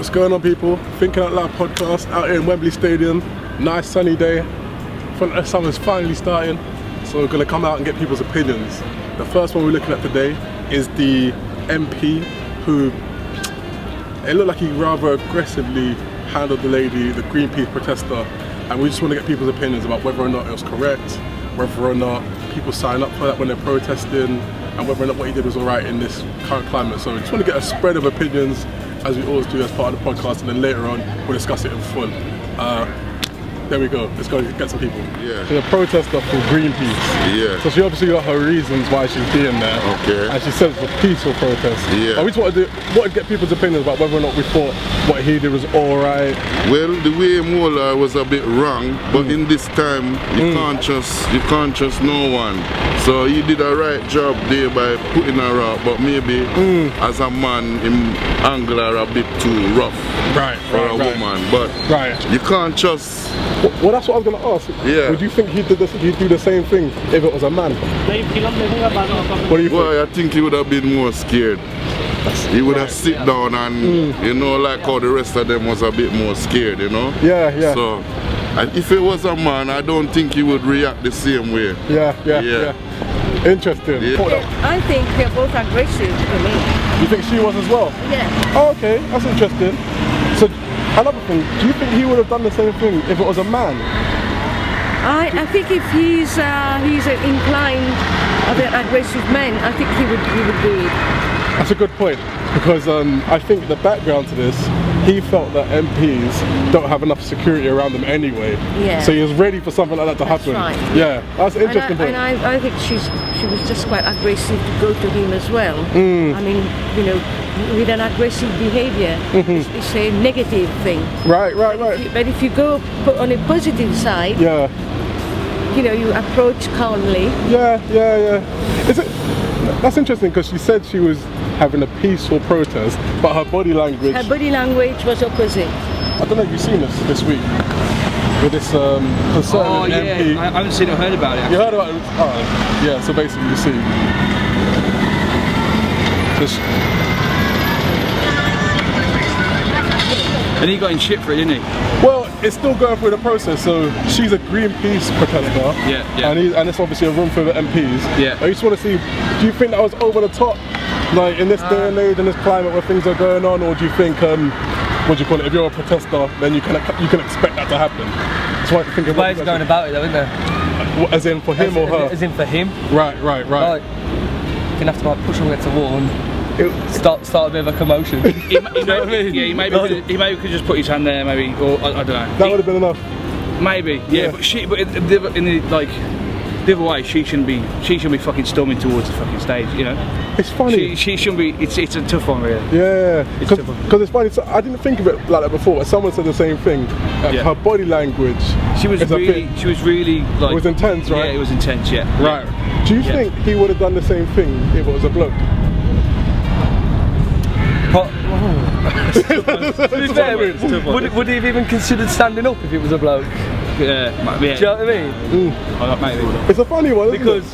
What's going on, people? Thinking Out Loud podcast out here in Wembley Stadium. Nice sunny day. Summer's finally starting, so we're going to come out and get people's opinions. The first one we're looking at today is the MP who it looked like he rather aggressively handled the lady, the Greenpeace protester, and we just want to get people's opinions about whether or not it was correct, whether or not people sign up for that when they're protesting, and whether or not what he did was alright in this current climate. So we just want to get a spread of opinions, as we always do as part of the podcast, and then later on we'll discuss it in full. There we go, let's go get some people. Yeah. She's a protester for Greenpeace. Yeah. So she obviously got her reasons why she's being there. Okay. And she said it's a peaceful protest. Yeah. But we just wanted to get people's opinions about whether or not we thought what he did was alright. Well, the way Mola was a bit wrong, but in this time you can't trust no one. So he did a right job there by putting her out, but maybe as a man him angle her a bit too rough for a woman. But you can't trust. Well, that's what I was going to ask. Yeah. Would you think he'd do the same thing if it was a man? What do you think? Well, I think he would have been more scared. He would have sit down and, you know, like how the rest of them was a bit more scared, you know? Yeah, yeah. So, and if it was a man, I don't think he would react the same way. Yeah. Interesting. Yeah. I think they're both aggressive to me. You think she was as well? Yeah. Oh, okay, that's interesting. So, another thing, do you think he would have done the same thing if it was a man? I think if he's inclined of an aggressive man, I think he would do it. That's a good point, because I think the background to this, he felt that MPs don't have enough security around them anyway. Yeah. So he was ready for something like that to happen. Right. Yeah, that's an interesting point. And I think she was just quite aggressive to go to him as well. I mean, you know, with an aggressive behaviour, it's a negative thing. Right. But if you go on a positive side, you know, you approach calmly. Yeah. Is it? That's interesting, because she said she was having a peaceful protest, but her body language... Her body language was opposite. I don't know if you've seen this week, with this concerning MP. I haven't seen or heard about it. You heard about it? Oh, yeah, so basically you see... And he got in shit for it, didn't he? Well, it's still going through the process, so she's a Greenpeace protester, Yeah. and it's obviously a room full of MPs. Yeah. I just want to see, do you think that was over the top, like in this day and age, in this climate where things are going on, or do you think, what do you call it, if you're a protester, then you can expect that to happen? So I think there's ways of going about it though, isn't there? As in for him or her? As in for him. Right. Like, you're gonna have to like push him against the wall and start a bit of a commotion. He maybe could just put his hand there, maybe, or I don't know. That would have been enough. Maybe, yeah. But the other way, she shouldn't be fucking storming towards the fucking stage, you know. It's funny. She shouldn't be. It's a tough one, really. Yeah. Because it's funny. So I didn't think of it like that before. Someone said the same thing. Her body language. She was really like. It was intense, right? Yeah, it was intense. Yeah. Right. Do you think he would have done the same thing if it was a bloke? Would he have even considered standing up if it was a bloke? Yeah. Do you know what I mean? Maybe. It's a funny one, isn't because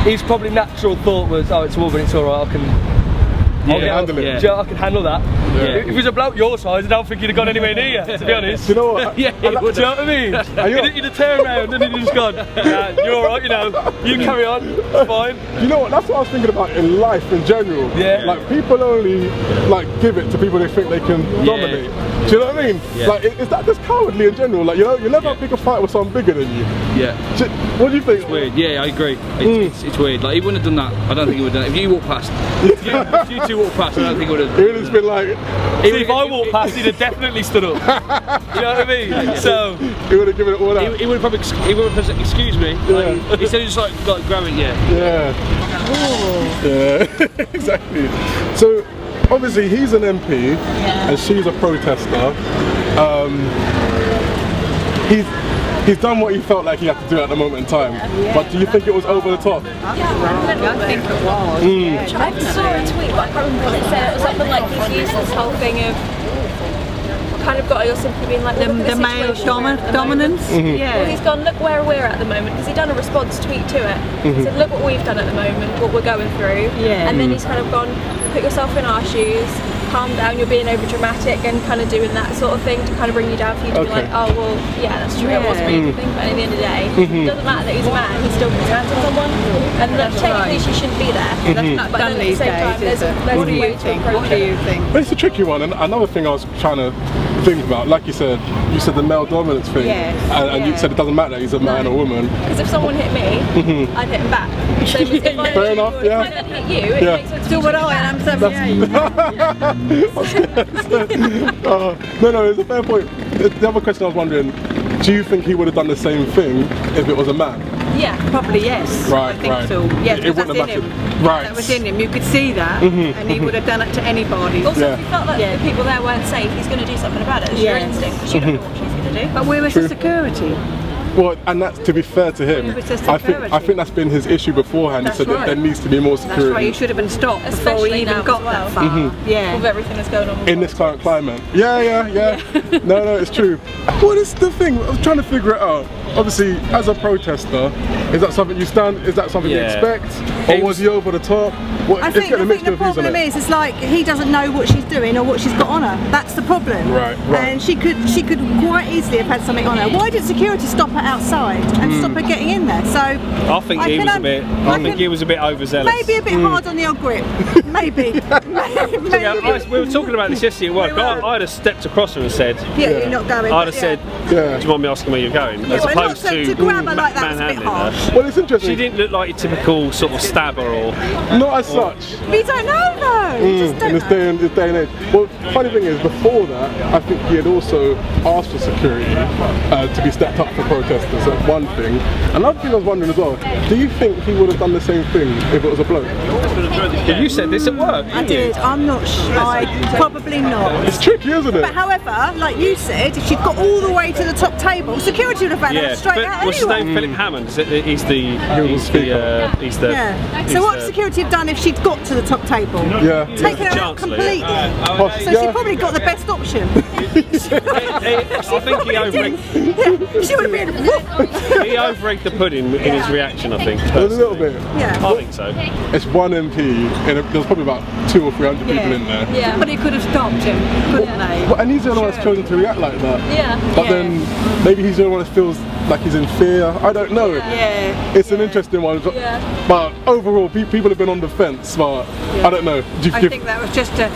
his probably natural thought was, oh, it's a woman, it's alright, I can handle it. Yeah. Do you know, I can handle that. Yeah. If it was a bloke your size, I don't think you'd have gone anywhere near you, to be honest. Do you know what? Do you know what I mean? You'd have turned around and you'd just gone, you're alright, you know, you carry on, it's fine. You know what, that's what I was thinking about in life in general. Yeah. Like, people only give it to people they think they can dominate. Do you know what I mean? Yeah. Like, is that just cowardly in general? Like, you know, you never pick a fight with someone bigger than you. Yeah. What do you think? It's weird. Yeah, I agree. It's weird. Like, he wouldn't have done that. I don't think he would have done it. If you walk past, if you two walk past, I don't think he would have. It would have been like. If I walked past, he'd have definitely stood up. You know what I mean? So he would have given it all out. He would have probably excuse me. Like, instead of just like grabbing, Yeah. Exactly. So obviously he's an MP and she's a protester. He's done what he felt like he had to do at the moment in time. But do you think it was over the top? I think it was. I saw a tweet, but I can't remember what it said. It was something like he's used this whole thing of kind of got your sympathy being like the male dominance. Well, he's gone, look where we're at the moment, because he'd done a response tweet to it. He said, look what we've done at the moment, what we're going through. And then he's kind of gone, put yourself in our shoes. calm down, you're being over dramatic and kind of doing that sort of thing to kind of bring you down for you to be like, oh well, yeah, that's true, it wasn't really anything, but at the end of the day, it doesn't matter that he's a man, he still puts hands on someone, and technically she shouldn't be there. That's not But done then at the these same time, days, is it? there's What do a way you to think? approach What do it. you think? But it's a tricky one, and another thing I was trying to think about, like you said the male dominance thing, Yes. and you said it doesn't matter that he's a man or woman. Because if someone hit me, I'd hit him back. Same as if I Fair enough, if I then hit you, it makes sense. So would I, and I'm 78. No, it's a fair point. The other question I was wondering, do you think he would have done the same thing if it was a man? Yeah. Probably yes. Right, I think right. so. Yes, It that's wouldn't in have him. mattered. Right. That was in him. You could see that, and he would have done it to anybody. Also, Yeah. if he felt like the people there weren't safe, he's going to do something about it. It's your Yes. instinct, because you don't know what she's going to do. But where was the security? Well, and that's to be fair to him. It was just I think security. that's been his issue beforehand. That's he said that right. there needs to be more That's why security he should have been stopped before Especially he even now got as well. that far. Yeah. With everything that's going on with in this current climate. Yeah. No, it's true. What is the thing? I was trying to figure it out. Obviously, as a protester, is that something you stand? Is that something you Yeah. expect, or was he over the top? What, I it's think, getting a I think mixture the of views on problem it. is, it's like he doesn't know what she's doing or what she's got on her. That's the problem. Right. And she could quite easily have had something on her. Why did security stop her outside and stop her getting in there? So I think he was a bit. I think he was a bit overzealous. maybe a bit hard on the old grip. Maybe. We were talking about this yesterday at work. I'd have stepped across her and said, Yeah, you're not going. I'd have said, do you mind me asking where you're going? As but not opposed to grab her like that was a bit manhandling harsh. her. Well, it's interesting. She didn't look like a typical sort of stabber or. Not as such. We don't know though. We just don't In this know. day and age. Well, funny thing is, before that, I think he had also asked for security to be stepped up for protesters. That's one thing. Another thing I was wondering as well, do you think he would have done the same thing if it was a bloke? Yeah, you said this at work. I did. I'm not sure. Probably not. It's tricky, isn't it? But however, like you said, if she'd got all the way to the top table, security would have had her straight out what's his anyway. name? Philip Hammond. He's the. Yeah. So what security have done if she'd got to the top table? Yeah. Taken her out Chancellor, completely. So she probably got the best option. I think he overrigged. She would have been. Whoop. He overrigged the pudding in his reaction. I think. A little bit. Yeah. I think so. It's one MP, and there was probably about 200 or 300 people in there. Yeah. But he could have stopped him, couldn't they? Well, and he's the only one that's chosen to react like that. Yeah. But then maybe he's the only one that feels like he's in fear. I don't know. Yeah. It's an interesting one. Yeah. But overall, people have been on the fence. But I don't know. Do you I think that was just a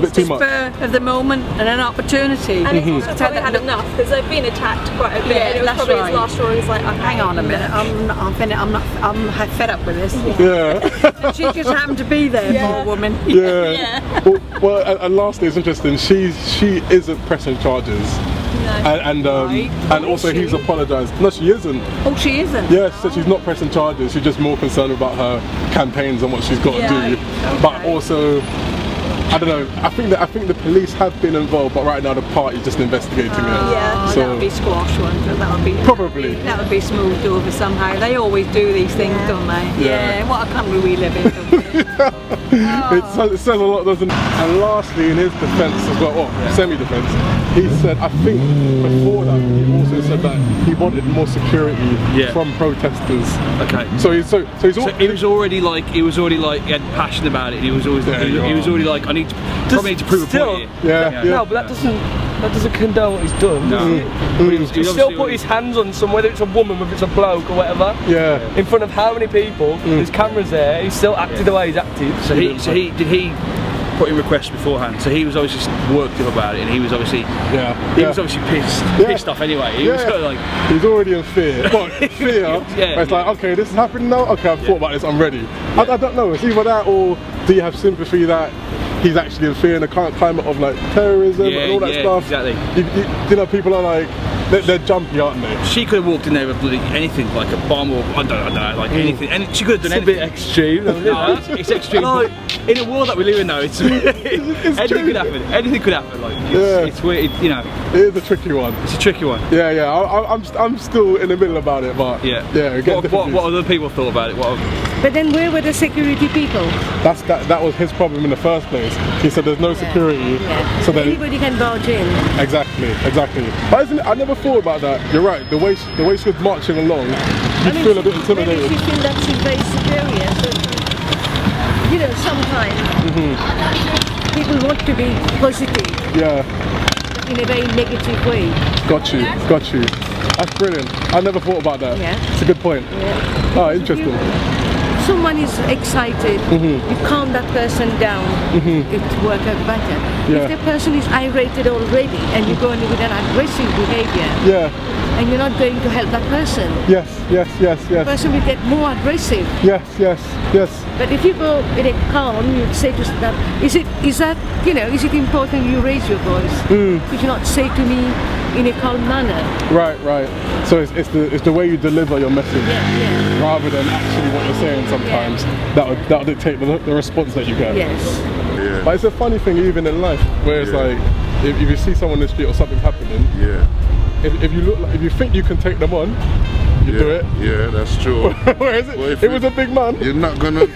bit too much. spur of the moment and an opportunity. And he's also probably had enough because they've been attacked quite a bit. Yeah, and it was that's probably right. his last straw. He's like, okay, Hang on a minute, I'm fed up with this. Yeah. She just happened to be there, poor woman. Yeah. Well, and lastly, it's interesting. She isn't pressing charges. And also he's apologised. No, she isn't. Oh, she isn't? Yeah, so she's not pressing charges. She's just more concerned about her campaigns and what she's got to do. But also, I don't know. I think the police have been involved, but right now the party's just investigating it. Yeah. So That would be squash one. That would be probably. That would be smoothed over somehow. They always do these things, don't they? Yeah. What a country we live in. Don't we? It says a lot, doesn't it? And lastly, in his defence as well, semi-defence, he said, I think before that, he also said that he wanted more security from protesters. Okay. So he was already like he had passion about it. He was always he was already like, I probably need to prove a point here. Yeah. No, but that doesn't condone what he's done. No. He still put his hands on some, whether it's a woman, whether it's a bloke or whatever. Yeah. In front of how many people? There's cameras there. He still acted the way he's acted. So he put in requests beforehand. So he was obviously just worked up about it, and he was obviously was obviously pissed off anyway. He was kind of like he's already in fear. But fear. But it's like, okay, this is happening now. Okay, I've thought about this. I'm ready. I don't know. It's either that, or do you have sympathy that he's actually in fear in the current climate of like terrorism and all that stuff? Exactly. You know, people are like, they're jumpy, aren't they? She could have walked in there with bloody anything, like a bomb or I don't know, like anything. And she could have done anything. It's a bit extreme, though, isn't it? It's extreme. But in a world that we live in now, anything could happen. Anything could happen. Like it's weird, you know. It is a tricky one. It's a tricky one. Yeah. I'm still in the middle about it, but What other people thought about it? But then where were the security people? That was his problem in the first place. He said there's no security, so then Anybody can barge in. exactly. But isn't it, I never thought about that. You're right. The way she was marching along, you feel a bit intimidated. Maybe she feels that she's very superior. So, you know, sometimes people want to be positive Yeah. in a very negative way. Got you. That's brilliant. I never thought about that. Yeah. It's a good point. Yeah. Oh, interesting. Someone is excited, you calm that person down, it works out better. Yeah. If the person is irritated already and you go in with an aggressive behavior, Yeah. and you're not going to help that person, Yes. the person will get more aggressive. Yes. But if you go in a calm, you say to them, is it important you raise your voice? Could you not say to me in a calm manner? Right. So it's the way you deliver your message, Yeah. rather than actually what you're saying. Sometimes that'll dictate the response that you get. Yes. Yeah. But it's a funny thing even in life, where it's like if you see someone in the street or something's happening, if you think you can take them on, you do it. Yeah, that's true. Whereas Well, if it was a big man. You're not gonna.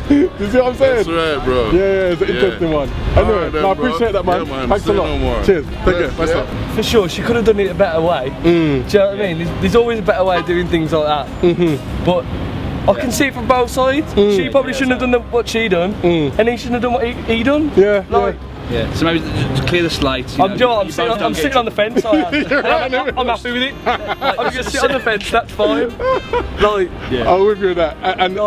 You see what I'm saying? That's right, bro. Yeah, it's an interesting one. Anyway, Alright then, I bro. appreciate that, man. Yeah, man. Thanks Say a lot. no more. Cheers. Take care. Bye, Yeah. sir. For sure, she could have done it a better way. Do you know what I mean? There's always a better way of doing things like that. But I can see it from both sides. She probably shouldn't have done what she done, and he shouldn't have done what he done. Yeah. Yeah, so maybe to clear the slate. I'm sitting on the fence. I'm happy with it. I'm going to sit on the fence. That's fine. I'm with you with that. And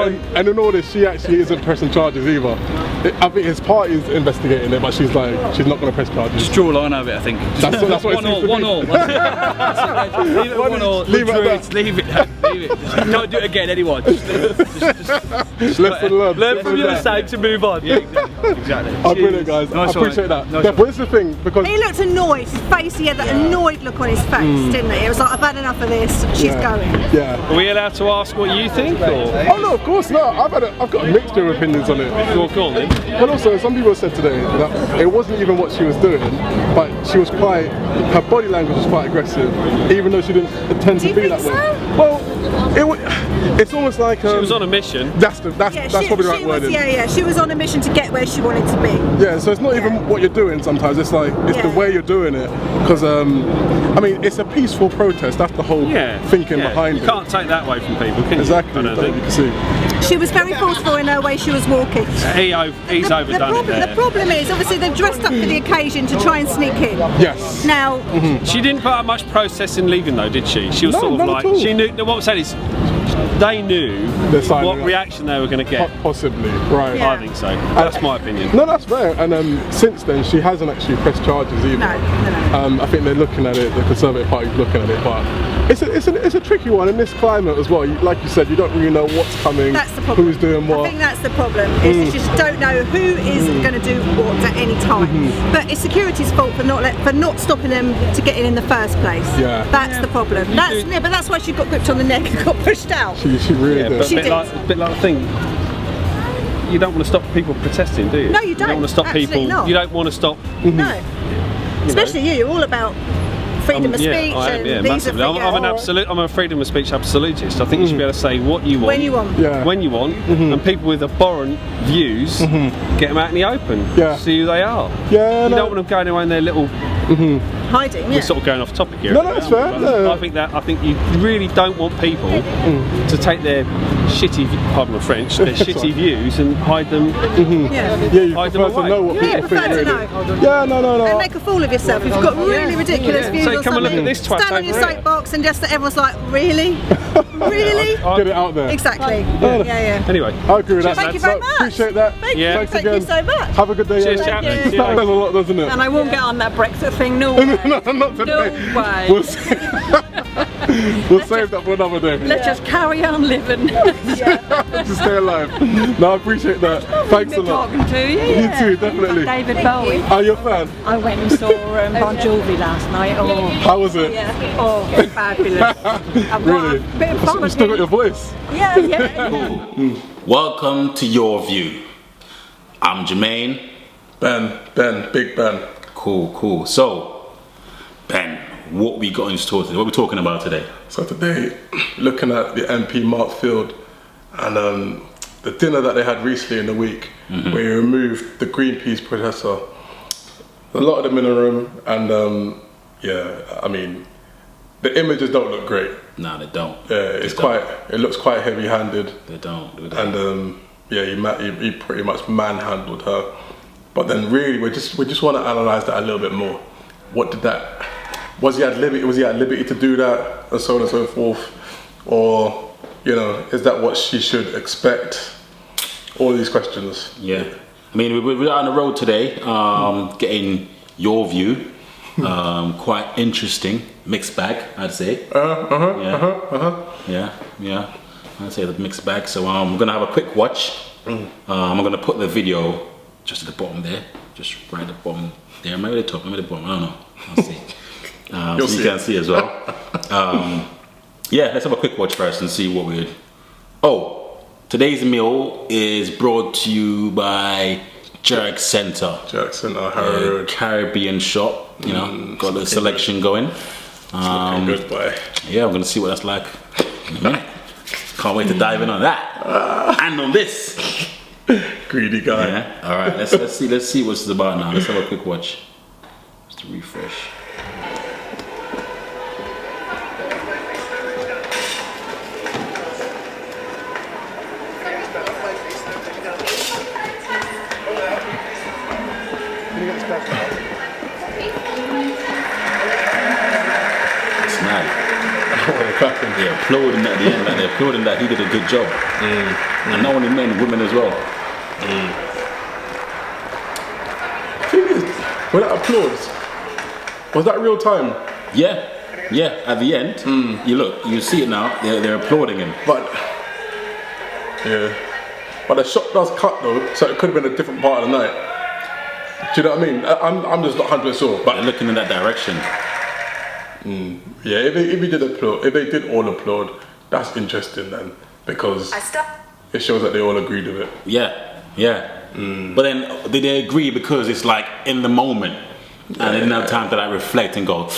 in all this, she actually isn't pressing charges either. I think his party's investigating it, but she's not going to press charges. Just draw a line over it, I think. That's what it seems to be. 1-1. Leave it 1-1. Leave it at that. Leave it. Don't do it again, anyone. Just Lesson learned. Learn from your mistakes and move on. Yeah, exactly. I'm brilliant, guys. I appreciate that. But this is the thing, because He looked annoyed. His face, he had that annoyed look on his face, didn't he? It was like, I've had enough of this. She's going. Yeah. Are we allowed to ask what you think? Or? Oh no, of course not. I've got a mixture of opinions on it. Well, go on then. And also, some people said today that it wasn't even what she was doing, but her body language was quite aggressive, even though she didn't intend to be that way. Well, it's almost like She was on a mission. That's probably the right wording. She was on a mission to get where she wanted to be. Yeah, so it's not even what you're doing sometimes, it's the way you're doing it. Because, it's a peaceful protest, that's the whole thinking behind it. You can't take that away from people, can you? Exactly, I don't think. you can see. She was very forceful in her way she was walking. He's overdone it there. The problem is, obviously, they've dressed up for the occasion to try and sneak in. Yes. Now, She didn't put up much process in leaving though, did she? She was No, sort of not like, at all. she knew, what I'm saying is, they knew They're signing what up. reaction they were going to get. Possibly, right. I think so. That's my opinion. No, that's fair. And since then, she hasn't actually pressed charges either. No. I think they're looking at it. The Conservative Party's looking at it, but it's a tricky one in this climate as well. Like you said, you don't really know what's coming. that's the problem. Who's doing what? I think that's the problem. Is you just don't know who is going to do what at any time. But it's security's fault for not stopping them to get in the first place. Yeah. That's the problem. But that's why she got gripped on the neck and got pushed out. She really did. But She a bit like the thing, you don't want to stop people protesting, do you? No, you don't. You don't want to stop Absolutely people. not. You don't want to stop. No. Especially you're all about freedom of speech. I am, and these massively. are I'm a freedom of speech absolutist. I think you should be able to say what you want, when you want. Yeah. when you want, and people with abhorrent views, get them out in the open. Yeah. See who they are. Yeah, You no. don't want them going around their little. Hiding. We're sort of going off topic here. No, that's fair. But No. I think you really don't want people to take their shitty, pardon my French, their shitty views and hide them. Yeah. Yeah, you Hide prefer them to away. know what Yeah, people prefer think. to Really. know. Yeah, no. And make a fool of yourself. You've got really ridiculous views Say, or come and look something. at this twat Stand on your over here. soapbox and just everyone's like, really? Really? Get it out there. Exactly. Yeah. Yeah. Anyway, I agree with that. Thank you very much. Appreciate that. Thank Yeah. you. Thanks Thank again. you so much. Have a good day. Cheers, yeah. chap. Thank you. That says a lot, doesn't it? And I won't get on that Brexit thing, no no, way. not today. No way. We'll save that for another day. Let's just carry on living. Just stay alive. No, I appreciate that. Thanks a Good lot. talking to you. You too, definitely. David Bowie. Are you a fan? I went and saw Bon Jovi last night. Oh, How was it? oh, fabulous. I've Really? got a bit of fun You still got your voice? Yeah. Welcome to Your View. I'm Jermaine. Ben, Big Ben. Cool. So, Ben, what we got in store today? What are we talking about today? So today, looking at the MP Mark Field and the dinner that they had recently in the week, where he removed the Greenpeace protester. A lot of them in a room, and the images don't look great. No, they don't. Yeah, it looks quite heavy-handed. They don't. And he pretty much manhandled her. But then really, we just want to analyse that a little bit more. What did that? Was he at liberty to do that, and so on and so forth, or is that what she should expect? All these questions. Yeah, I mean, we're on the road today, getting your view. Quite interesting, mixed bag, I'd say. Yeah. I'd say the mixed bag. So we're gonna have a quick watch. I'm gonna put the video just at the bottom there, just right at the bottom there. Maybe the top, maybe the bottom. I don't know. I'll see. So you can see as well. Yeah, let's have a quick watch first and see what we're. Oh, today's meal is brought to you by Jerk Center. Harrow Road. Caribbean shop. Got the selection going. Looking good, boy. Yeah, I'm gonna see what that's like in a minute. Can't wait to dive in on that and on this. Greedy guy. Yeah. All right. Let's see what it's about now. Let's have a quick watch. Just to refresh. It's mad. They're applauding at the end, like they're applauding that he did a good job. And not only men, women as well. Thing is, when that applause, was that real time? Yeah, at the end, you see it now, they're applauding him. But the shot does cut though, so it could have been a different part of the night. Do you know what I mean? I'm just not 100% sure. But they're looking in that direction. Yeah, if they did all applaud, that's interesting then, because it shows that they all agreed with it. Yeah. But then did they agree because it's like in the moment, and they didn't have time to like reflect and go,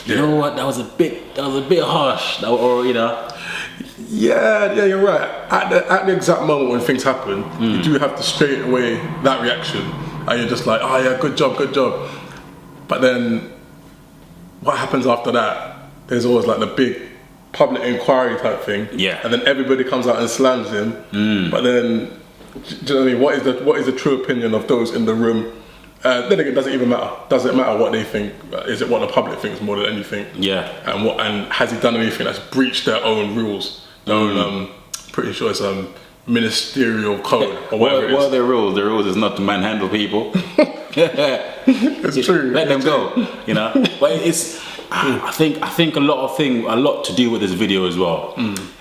you know what, that was a bit harsh, Yeah, you're right. At the exact moment when things happen, you do have to straight away that reaction, and you're just like, oh yeah, good job. But then what happens after that? There's always like the big public inquiry type thing. Yeah. And then everybody comes out and slams him. But then, do you know what I mean? What is the true opinion of those in the room? Then again, it doesn't even matter. Doesn't matter what they think. Is it what the public thinks more than anything? Yeah. And has he done anything that's breached their own rules? Their own, pretty sure it's ministerial code or whatever it is. What are their rules? Their rules is not to manhandle people. It's true. Let them go, But it's, I think a lot to do with this video as well.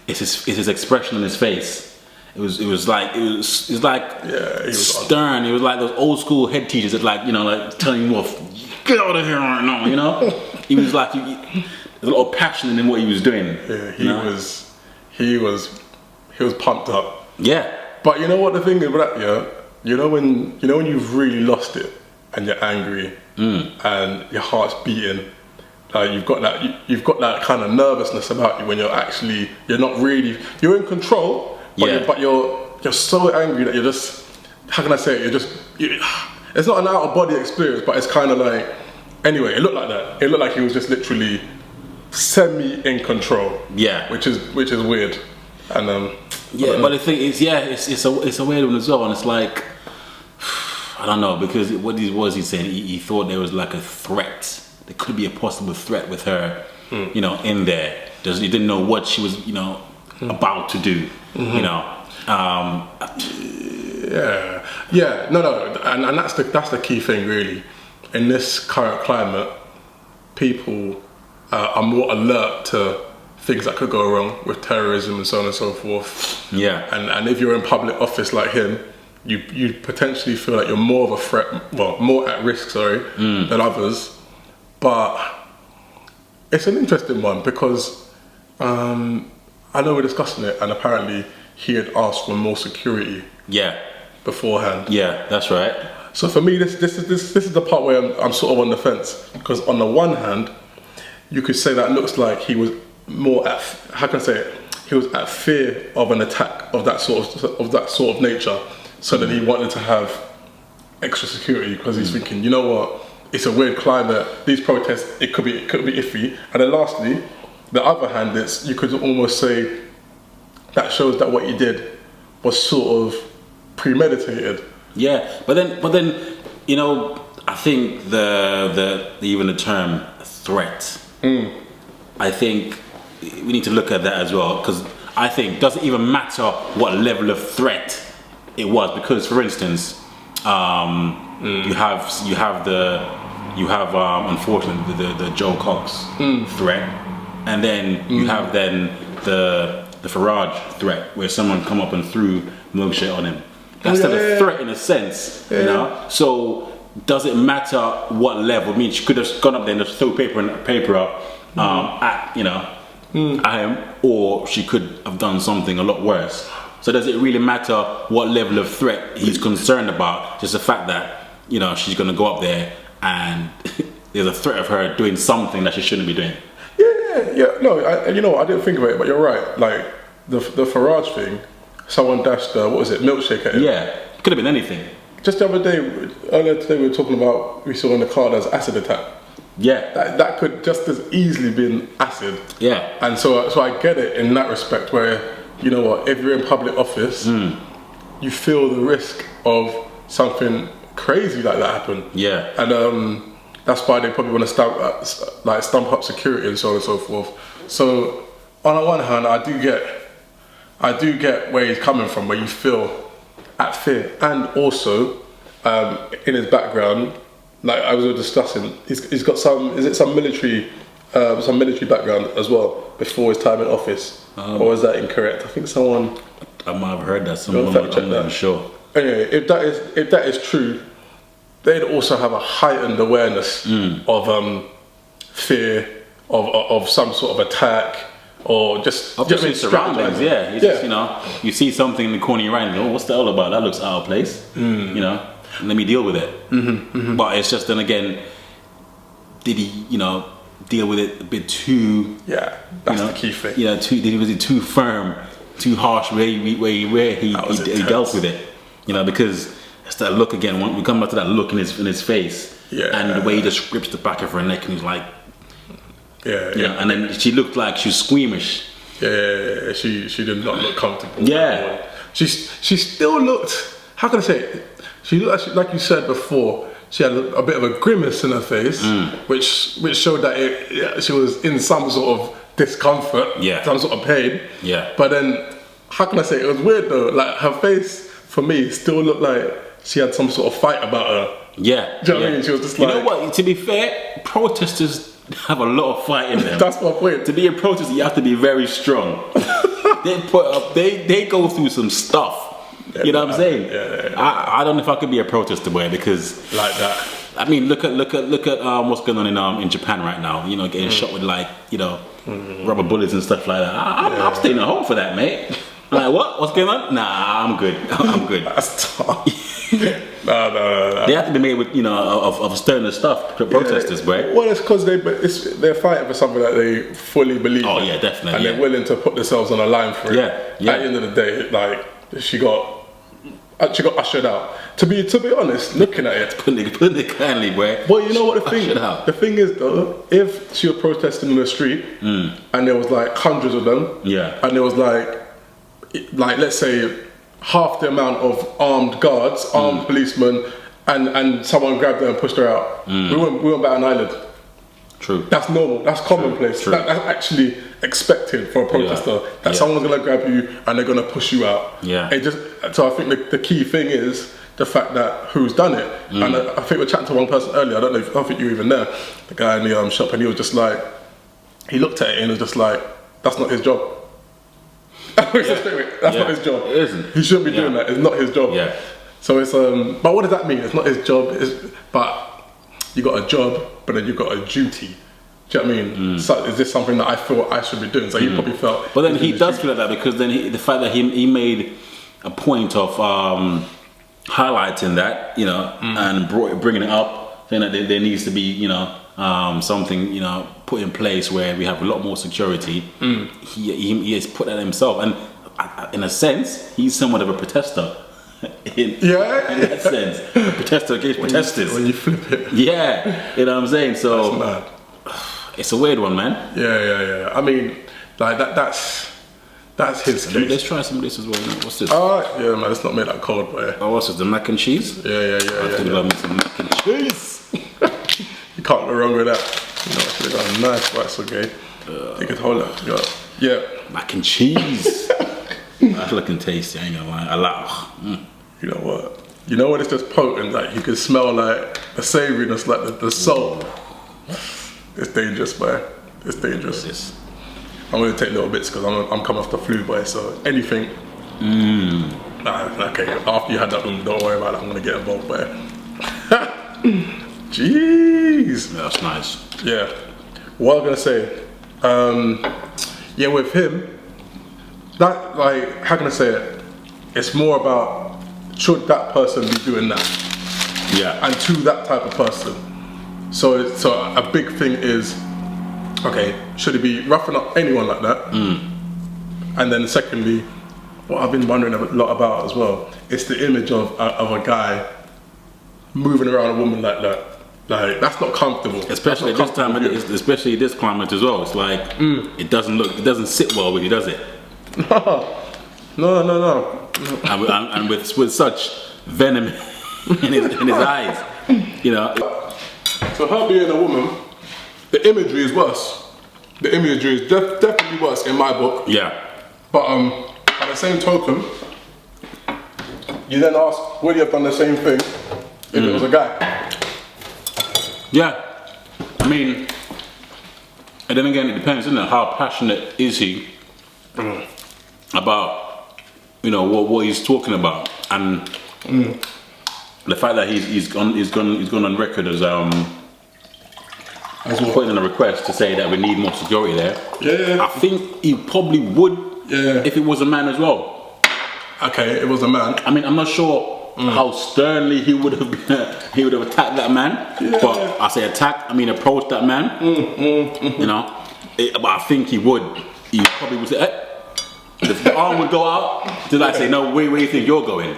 It's his expression on his face. It was like stern. It was like those old school head teachers that like telling you off, get out of here right now. He was like there's a lot of passion in what he was doing. Yeah, he was pumped up. Yeah. But you know what the thing is about that, when you've really lost it and you're angry and your heart's beating, you've got that kind of nervousness about you when you're not really, you're in control, but you're so angry that you're just, how can I say it, it's not an out of body experience, but it's kind of like, anyway, it looked like that. It looked like he was just literally semi in control. Yeah. Which is weird. And but the thing is, it's a weird one as well, and it's like, I don't know, because what he saying, he thought there was like a threat. There could be a possible threat with her, in there. He didn't know what she was, about to do, and that's the key thing really. In this current climate, people are more alert to things that could go wrong with terrorism and so on and so forth. Yeah. And if you're in public office like him, you potentially feel like you're more of a threat, more at risk, than others. But it's an interesting one because I know we're discussing it, and apparently he had asked for more security. Yeah. Beforehand. Yeah, that's right. So for me, this is the part where I'm sort of on the fence, because on the one hand, you could say that looks like he was more at, how can I say it? He was at fear of an attack of that sort of nature, so that he wanted to have extra security because he's thinking, you know what? It's a weird climate. These protests, it could be iffy. And then lastly, the other hand, you could almost say that shows that what he did was sort of premeditated. Yeah, but then You know, I think even the term threat. I think we need to look at that as well, because I think it doesn't even matter what level of threat it was, because for instance, you have unfortunately the Joe Cox threat, and then you have the Farage threat where someone come up and threw milkshake on him. That's still a threat in a sense, you know. So does it matter what level? I mean, she could have gone up there and just throw paper up at him, or she could have done something a lot worse. So does it really matter what level of threat he's concerned about? Just the fact that she's going to go up there and there's a threat of her doing something that she shouldn't be doing. Yeah. No, I didn't think of it, but you're right. Like the Farage thing, someone dashed milkshake at him. Yeah, could have been anything. Just the other day, earlier today, we were talking about, we saw in the car there's acid attack. Yeah, that could just as easily been acid. Yeah, and so I get it in that respect, where if you're in public office, you feel the risk of something crazy like that happen. Yeah, and that's why they probably want to stump up security and so on and so forth. So on the one hand, I do get where he's coming from, where you feel at fear, and also in his background, like I was discussing, he's got some military background as well before his time in office, or is that incorrect? I think someone I might have heard that. I'm not sure. Anyway, if that is true, they'd also have a heightened awareness of fear of some sort of attack. Or just surroundings, yeah. Just, you see something in the corner of your eye, what's that all about? That looks out of place. Let me deal with it. But it's just, then again, did he, deal with it a bit too? Yeah, that's the key thing. Was it too firm, too harsh where he dealt with it? Because it's that look again. When we come back to that look in his face, and the way he just grips the back of her neck, and he's like. Yeah, and then she looked like she was squeamish. Yeah, she did not look comfortable. Yeah, she still looked. How can I say it? She looked like you said before. She had a bit of a grimace in her face, which showed that she was in some sort of discomfort, some sort of pain. Yeah. But then, how can I say it? It was weird though. Like her face, for me, still looked like she had some sort of fight about her. Yeah. Do you know what I mean? She was just like. You know what? To be fair, protesters have a lot of fight in them. That's my point. To be a protester, you have to be very strong. They go through some stuff. You know what I'm saying? Yeah. I don't know if I could be a protester, boy, because like that. I mean, look at what's going on in Japan right now. Getting shot with rubber bullets and stuff like that. I'm staying at home for that, mate. Like what? What's going on? Nah, I'm good. I'm good. That's tough. No. They have to be made with of sterner stuff. Protesters, boy. Well, it's because they're fighting for something that they fully believe. Oh in, yeah, definitely. And they're willing to put themselves on a line for it. Yeah. At the end of the day, like she got ushered out. To be honest, looking at it, putting it kindly, boy. Well, you know what the thing is though, if she was protesting in the street and there was like hundreds of them, and there was like let's say half the amount of armed guards, armed policemen, and someone grabbed her and pushed her out, we won't bat an eyelid. True. That's normal. That's commonplace. True. That's actually expected for a protester. That someone's gonna grab you and they're gonna push you out. Yeah. So I think the key thing is the fact that who's done it. And I think we were chatting to one person earlier. I don't think you were even there. The guy in the shop, and he was just like, he looked at it and was just like, that's not his job. That's not his job. It isn't. He shouldn't be doing that. It's not his job. Yeah. So it's but what does that mean? It's not his job. But you got a job, but then you got a duty. Do you know what I mean? So is this something that I feel I should be doing? So he probably felt. But then he does feel like that because then the fact that he made a point of highlighting that, and bringing it up, saying that there needs to be, something, put in place where we have a lot more security. He has put that himself, and in a sense, he's somewhat of a protester. In that sense, a protester against protesters. When you flip it. Yeah, you know what I'm saying? So that's mad. It's a weird one, man. Yeah. I mean, like that's That's his case. Let's try some of this as well. What's this? Alright, yeah, man, let's not make that cold, boy. Oh, what's this? The mac and cheese? Yeah. I think love me some mac and cheese. You can't go wrong with that. You know, I should have got a nice rice, okay? You could hold that together. Yeah. Mac and cheese. That's looking tasty, I ain't gonna lie. I like. You know what? You know when it's just potent, like you can smell like the savouriness, like the salt. It's dangerous, boy. It's dangerous. I'm gonna take little bits because I'm coming off the flu, boy. So anything. Nah, okay. After you had that, don't worry about it. I'm gonna get involved, boy. Jeez. Yeah, that's nice. Yeah. What I'm gonna say. Yeah, with him, that like how can I say it? It's more about should that person be doing that? Yeah. And to that type of person. So a big thing is, okay, should he be roughing up anyone like that? And then secondly, what I've been wondering a lot about as well, it's the image of a guy moving around a woman like that. Like, that's not comfortable. Especially this time, especially this climate as well. It's like, it doesn't sit well with you, does it? No. And with such venom in his eyes, you know. So her being a woman, the imagery is worse. The imagery is definitely worse in my book. Yeah. But at the same token, you then ask, would you have done the same thing if it was a guy? Yeah. I mean, and then again, it depends, isn't it? How passionate is he about, you know, what he's talking about, and the fact that he's gone on record as putting in a request to say that we need more security there. Yeah. I think he probably would if it was a man as well. Okay, it was a man. I mean, I'm not sure how sternly he would have attacked that man. Yeah. But I say attack, I mean approach that man. You know, but I think he would. He probably would say, the arm would go out to like say, no, where do you think you're going?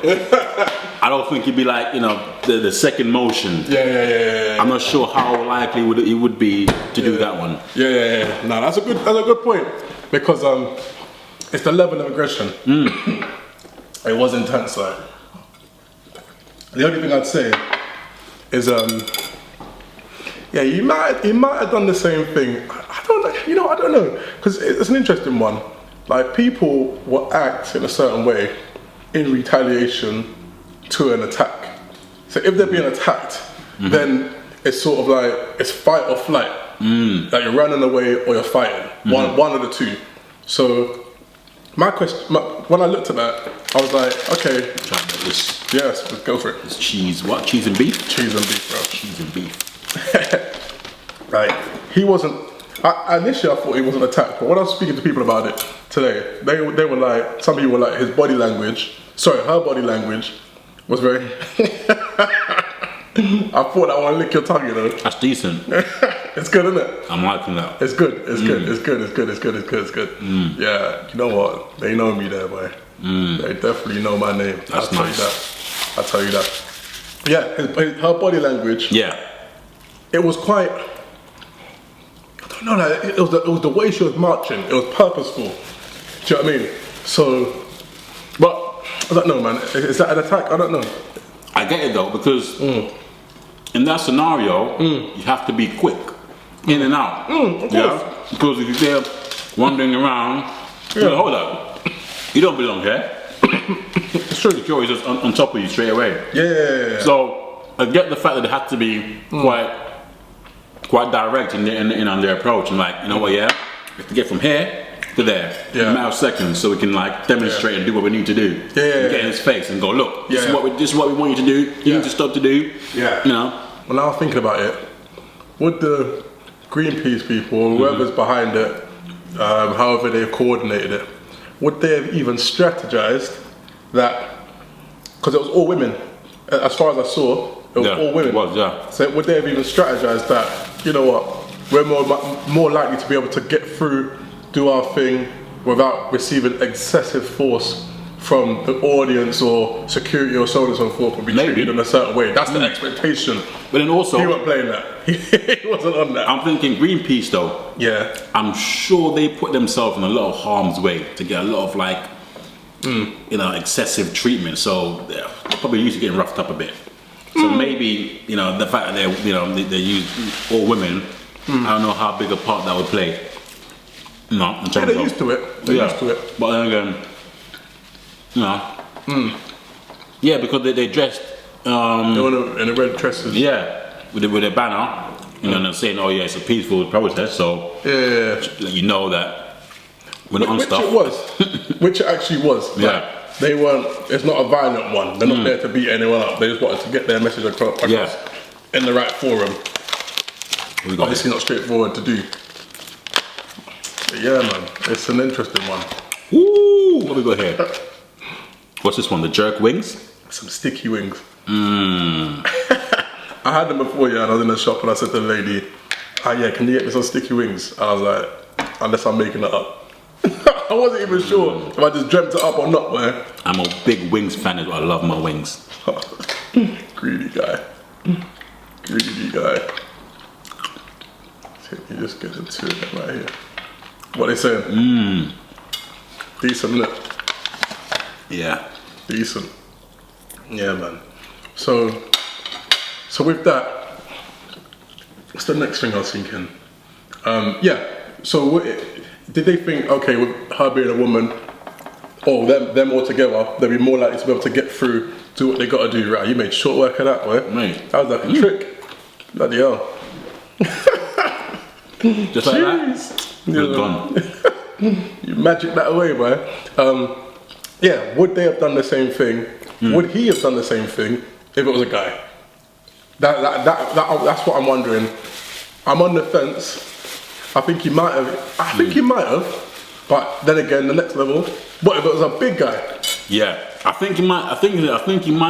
I don't think he'd be like, you know, the second motion. Yeah. I'm not sure how likely it would be to do that one. Yeah. No, that's a good point, because it's the level of aggression. It was intense, like. The only thing I'd say is, yeah, he might have done the same thing. I don't know, because it's an interesting one. Like, people will act in a certain way in retaliation to an attack. So if they're being attacked, then it's sort of like, it's fight or flight. Like you're running away or you're fighting. One of the two. So my question, when I looked at that, I was like, okay. Yes, let's go for it. It's cheese. What? Cheese and beef? Cheese and beef, bro. Cheese and beef. Like, he wasn't. Initially, I thought he wasn't attacked, but when I was speaking to people about it today, they were like, some people were like, her body language was very. I thought I want to lick your tongue, you know. That's decent. It's good, isn't it? I'm liking that. It's good. It's good. Yeah, you know what? They know me there, boy. They definitely know my name. That's I'll tell you that. Yeah, her body language. Yeah. It was quite. I don't know. Like, it was the way she was marching. It was purposeful. Do you know what I mean? So, but I don't know, man. Is that an attack? I don't know. I get it though, because in that scenario, you have to be quick, in and out. Of course. Because if you're there wandering around, you know, hold up, you don't belong here. It's true. Security's just on top of you straight away. Yeah. So I get the fact that they had to be quite direct in their approach. And like, you know what? Yeah, we have to get from here to there in a matter of seconds, so we can like demonstrate and do what we need to do. And get in his face and go, look, this is what we want you to do. You need to stop to do. Yeah. You know. When I was thinking about it, would the Greenpeace people, or whoever's behind it, however they've coordinated it, would they have even strategized that? Because it was all women, as far as I saw, it was all women. It was, yeah. So would they have even strategized that? You know what? We're more likely to be able to get through, do our thing without receiving excessive force from the audience or security or so on and so forth would be treated in a certain way. That's the expectation. But then also, he wasn't playing that. He wasn't on that. I'm thinking Greenpeace though. Yeah. I'm sure they put themselves in a lot of harm's way to get a lot of like, you know, excessive treatment. So they're probably used to getting roughed up a bit. So maybe, you know, the fact that they use all women, I don't know how big a part that would play. No, in terms they're used to it. They're used to it. But then again, you know, yeah, because they dressed they were in the red dresses. Yeah, with a banner, you know, and they're saying, "Oh yeah, it's a peaceful protest." So you know that we're not on stuff. Which it was, which it actually was. Yeah, like, they weren't. It's not a violent one. They're not there to beat anyone up. They just wanted to get their message across in the right forum. Obviously, not straightforward to do. But yeah, man, it's an interesting one. Ooh, what we got here? What's this one? The jerk wings? Some sticky wings. I had them before, and I was in the shop and I said to the lady, yeah, can you get me some sticky wings? And I was like, unless I'm making it up. I wasn't even sure if I just dreamt it up or not, man. I'm a big wings fan as well. I love my wings. Greedy guy. Greedy guy. You just get into it right here. What they saying? Decent, isn't it? Yeah. Decent. Yeah, man. So with that, what's the next thing I was thinking? So did they think, okay, with her being a woman, or them all together, they'll be more likely to be able to get through to what they got to do, right? You made short work of that, boy. Mate. That was like a trick. Bloody hell. Just like that? We're gone. You magic that away, boy. Yeah, would they have done the same thing? Would he have done the same thing if it was a guy? That's what I'm wondering. I'm on the fence. I think he might have. But then again, the next level, what if it was a big guy? Yeah, I think he might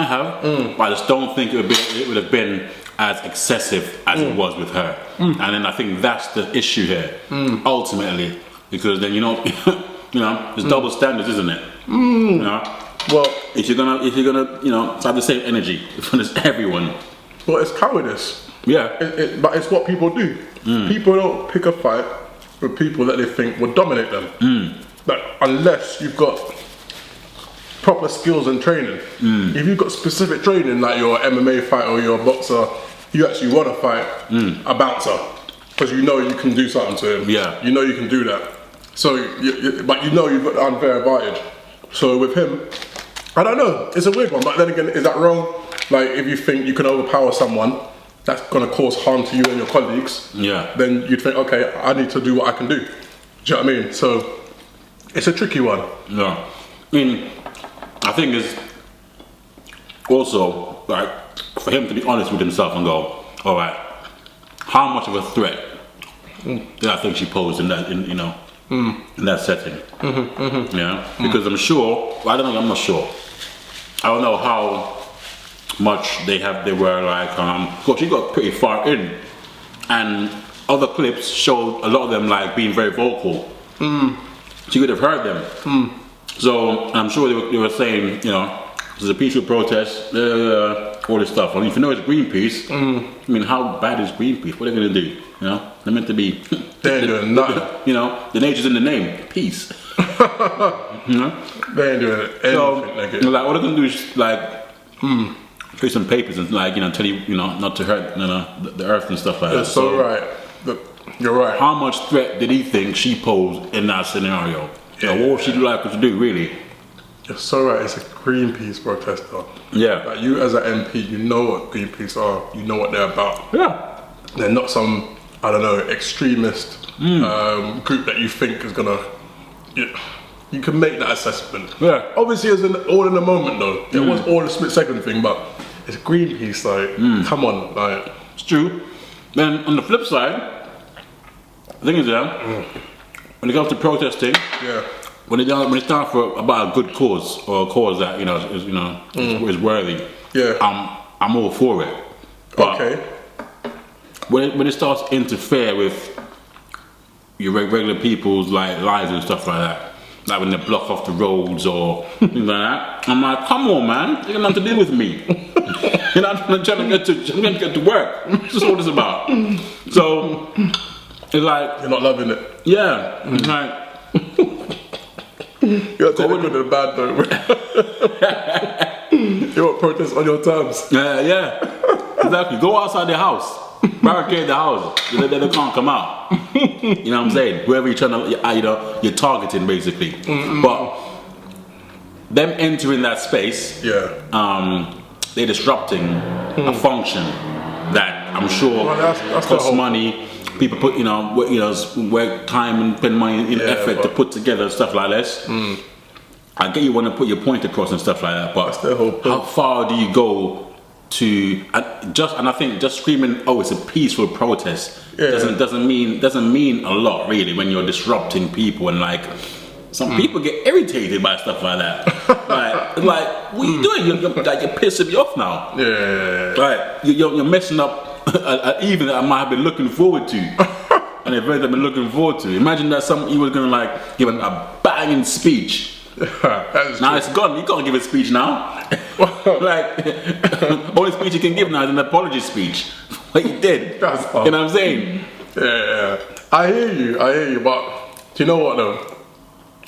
have, but I just don't think it would have been as excessive as it was with her. And then I think that's the issue here, ultimately, because then you know, there's double standards, isn't it? You know, well, if you're gonna, you know, have the same energy for everyone. Well, it's cowardice. Yeah, but it's what people do. People don't pick a fight with people that they think will dominate them. Like, unless you've got proper skills and training. If you've got specific training, like you're an MMA fighter or you're a boxer, you actually want to fight a bouncer because you know you can do something to him. Yeah, you know you can do that. So, but you know you've got the unfair advantage. So with him, I don't know. It's a weird one. But then again, is that wrong? Like, if you think you can overpower someone that's going to cause harm to you and your colleagues, then you'd think, okay, I need to do what I can do. Do you know what I mean? So it's a tricky one. Yeah, I mean, I think it's also like for him to be honest with himself and go, all right, how much of a threat did I think she posed in that, in that setting? Yeah, because I'm sure. Well, I don't know. I'm not sure. I don't know how much they were like. Because she got pretty far in, and other clips showed a lot of them like being very vocal. She could have heard them. So I'm sure they were saying, you know, there's a peaceful protest, all this stuff. And if you know it's Greenpeace, I mean, how bad is Greenpeace? What are they going to do? You know, they're meant to be. They ain't doing nothing. You know, the nature's in the name, peace. You know, they ain't doing anything. So, like, what they're going to do is like, create some papers and like, you know, tell you know, not to hurt, the earth and stuff like that. That's so right. You're right. How much threat did he think she posed in that scenario? Yeah, what would she like to do, really? You're so right. It's a Greenpeace protester. Yeah. Like, you as an MP, you know what Greenpeace are. You know what they're about. Yeah. They're not some, I don't know, extremist group that you think is gonna. You can make that assessment. Yeah. Obviously, it's all in the moment though. It was all a split second thing, but it's Greenpeace. Like, come on, like. It's true. Then on the flip side, the thing is, when it comes to protesting, when it's time for about a good cause or a cause that is worthy, I'm all for it. But when it starts to interfere with your regular people's like lives and stuff like that, like when they block off the roads or things like that. I'm like, come on, man, you got nothing to do with me. You know, I'm trying to get to work. That's all this about. So it's like you're not loving it. Yeah, it's like you gotta take the good and the bad though. You want protest on your terms. Yeah, exactly. Go outside the house. Barricade the house. They can't come out. You know what I'm saying? Whoever you're trying to, you're targeting basically. But them entering that space, they're disrupting a function that I'm sure costs money. People put, work time and spend money in effort to put together stuff like this. I get you want to put your point across and stuff like that, but that's the whole point. How far do you go to and I think just screaming, oh, it's a peaceful protest doesn't mean a lot really when you're disrupting people, and like some people get irritated by stuff like that. like what are you doing? You're pissing me off now. Like you're messing up an evening that I might have been looking forward to. An event I've been looking forward to. Imagine that you were gonna like give a banging speech. Now it's gone. You can't give a speech now. Like only speech you can give now is an apology speech. What you did. You know what I'm saying? Yeah. I hear you, but do you know what though?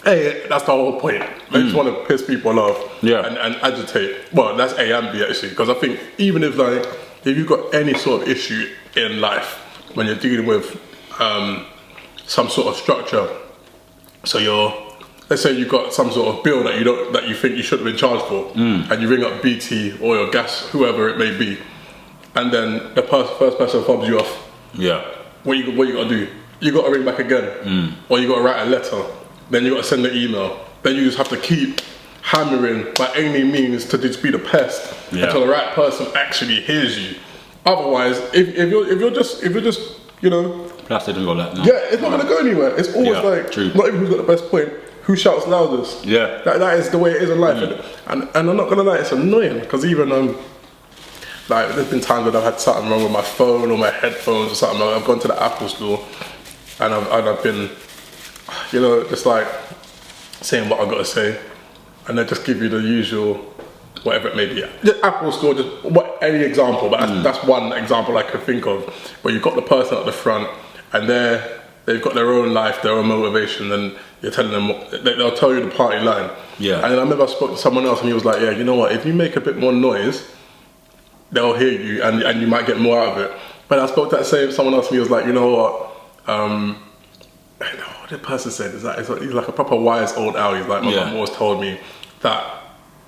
Hey, that's the whole point. They just want to piss people off and agitate. Well, that's A and B actually, because I think even if you've got any sort of issue in life, when you're dealing with some sort of structure, so let's say you've got some sort of bill that you think you should have been charged for, and you ring up BT or your gas, whoever it may be, and then the first person fobs you off. Yeah. What you got to do? You got to ring back again, or you got to write a letter. Then you got to send an email. Then you just have to keep hammering by any means to just be the pest until the right person actually hears you. Otherwise, if you're just plastic and all that. No. Yeah, it's not gonna go anywhere. It's always true. Not even who's got the best point, who shouts loudest. Yeah, that is the way it is in life, and I'm not gonna lie, it's annoying because even like there's been times when I've had something wrong with my phone or my headphones or something. I've gone to the Apple store and I've been, just like saying what I've got to say, and they just give you the usual, whatever it may be. Just Apple store, any example, but that's one example I could think of, where you've got the person at the front and they've got their own life, their own motivation, and you're telling them, they'll tell you the party line. Yeah. And then I remember I spoke to someone else and he was like, yeah, you know what, if you make a bit more noise, they'll hear you and you might get more out of it. But I spoke to someone else and he was like, you know what, what the person said is that he's like a proper wise old owl. He's like, my mum always told me that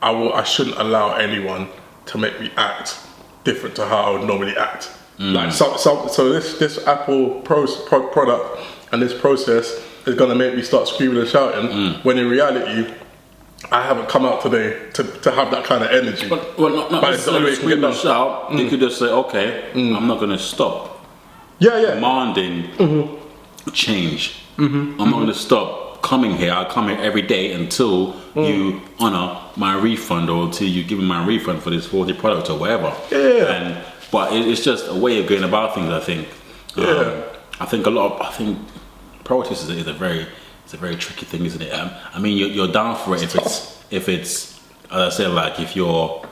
I shouldn't allow anyone to make me act different to how I would normally act. Like so this Apple product and this process is gonna make me start screaming and shouting when in reality I haven't come out today to have that kind of energy. Well, not necessarily scream and shout. You could just say, okay, I'm not gonna stop. Demanding change. I'm not gonna stop coming here. I'll come here every day until you honour my refund or until you give me my refund for this faulty product or whatever. But it's just a way of going about things, I think. I think protest is a very tricky thing, isn't it? I mean, you're down for it if it's as I said, like if you're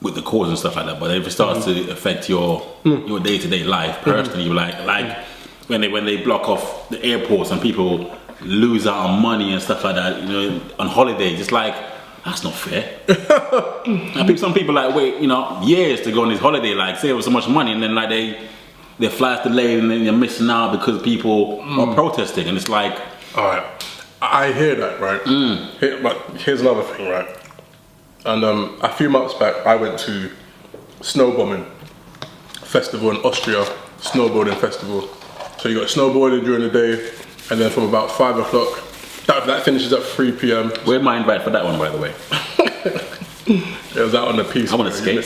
with the cause and stuff like that. But if it starts to affect your day-to-day life personally, like when they block off the airports and people lose out on money and stuff like that, on holidays, it's like, that's not fair. And some people like wait, years to go on this holiday, like save up so much money, and then like their flight's delayed and then they're missing out because people are protesting, and it's like, all right, I hear that, right? But here's another thing, right? And a few months back, I went to snowbombing festival in Austria, snowboarding festival. So you got snowboarding during the day, and then from about 5 o'clock, that finishes at 3 p.m. Where's my invite for that one, by the way? It was out on the piste. I want to skate.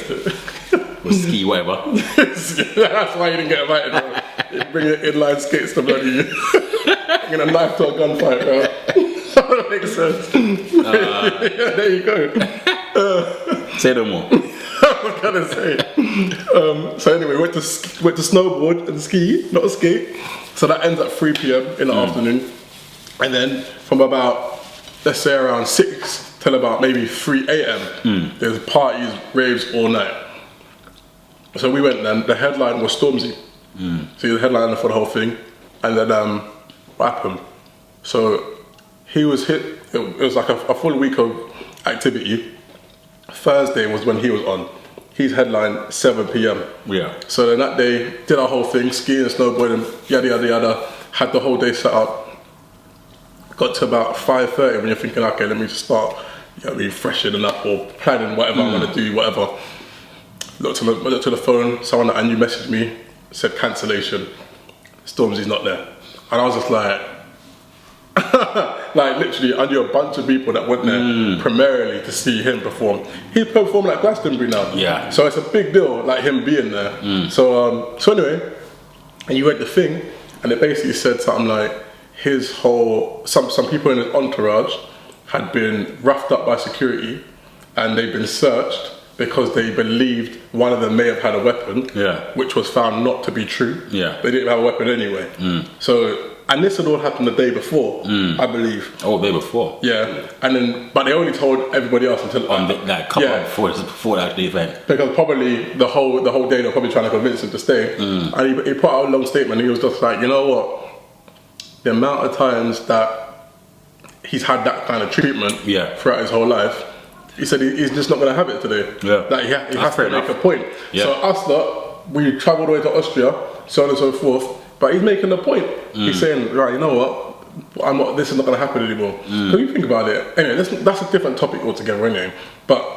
Or ski, whatever. That's why you didn't get invited, bro. You bring your inline skates to bloody bringing a knife to a gunfight, bro. That makes sense. There you go. Say no more. I was gonna say. So anyway, went to snowboard and ski, not skate. So that ends at 3 p.m. in the afternoon. And then from about, let's say around 6 till about maybe 3 a.m. There's parties, raves all night. So we went then, the headline was Stormzy. So he was the headliner for the whole thing. And then what happened? So he was hit, it was like a full week of activity. Thursday was when he was on. He's headline 7 p.m. Yeah. So then that day, did our whole thing, skiing and snowboarding, yada yada yada. Had the whole day set up. Got to about 5:30 when you're thinking, okay, let me just start, freshening up or planning whatever I'm gonna do, whatever. Looked to the phone, someone that I knew messaged me, said cancellation. Stormzy's not there. And I was just like, like literally, I knew a bunch of people that went there primarily to see him perform. He performed at Glastonbury now. Yeah. So it's a big deal, like him being there. So anyway, and you read the thing, and it basically said something like his whole, some people in his entourage had been roughed up by security, and they've been searched because they believed one of them may have had a weapon, which was found not to be true. Yeah. They didn't have a weapon anyway. So, and this had all happened the day before, I believe. Oh, the day before? Yeah. And then, but they only told everybody else until on the couple before the actual event. Because probably the whole day they're probably trying to convince him to stay. And he put out a long statement. He was just like, you know what? The amount of times that he's had that kind of treatment throughout his whole life, he said he's just not going to have it today. Yeah. Like he has to make a point. Yeah. So us lot, we travelled away to Austria, so on and so forth, but he's making a point. He's saying, right, you know what, this is not going to happen anymore. Because you think about it, anyway, that's a different topic altogether anyway, but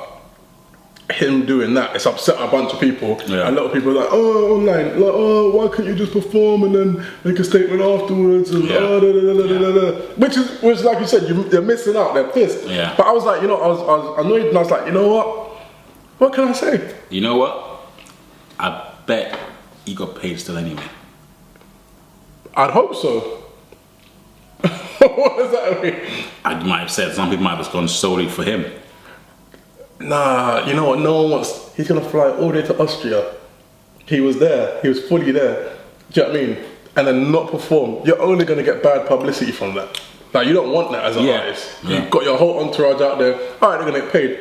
him doing that, it's upset a bunch of people. A lot of people are like, oh, online, like, oh, why can't you just perform and then make a statement afterwards? And which, like you said, you're missing out. They're pissed. Yeah. But I was like, I was annoyed, and I was like, you know what can I say? You know what? I bet he got paid still anyway. I'd hope so. What does that mean? I might have said some people might have gone solely for him. Nah, you know what? No one wants. He's gonna fly all the way to Austria. He was there. He was fully there. Do you know what I mean? And then not perform. You're only gonna get bad publicity from that. Like you don't want that as an artist. You've got your whole entourage out there. All right, they're gonna get paid.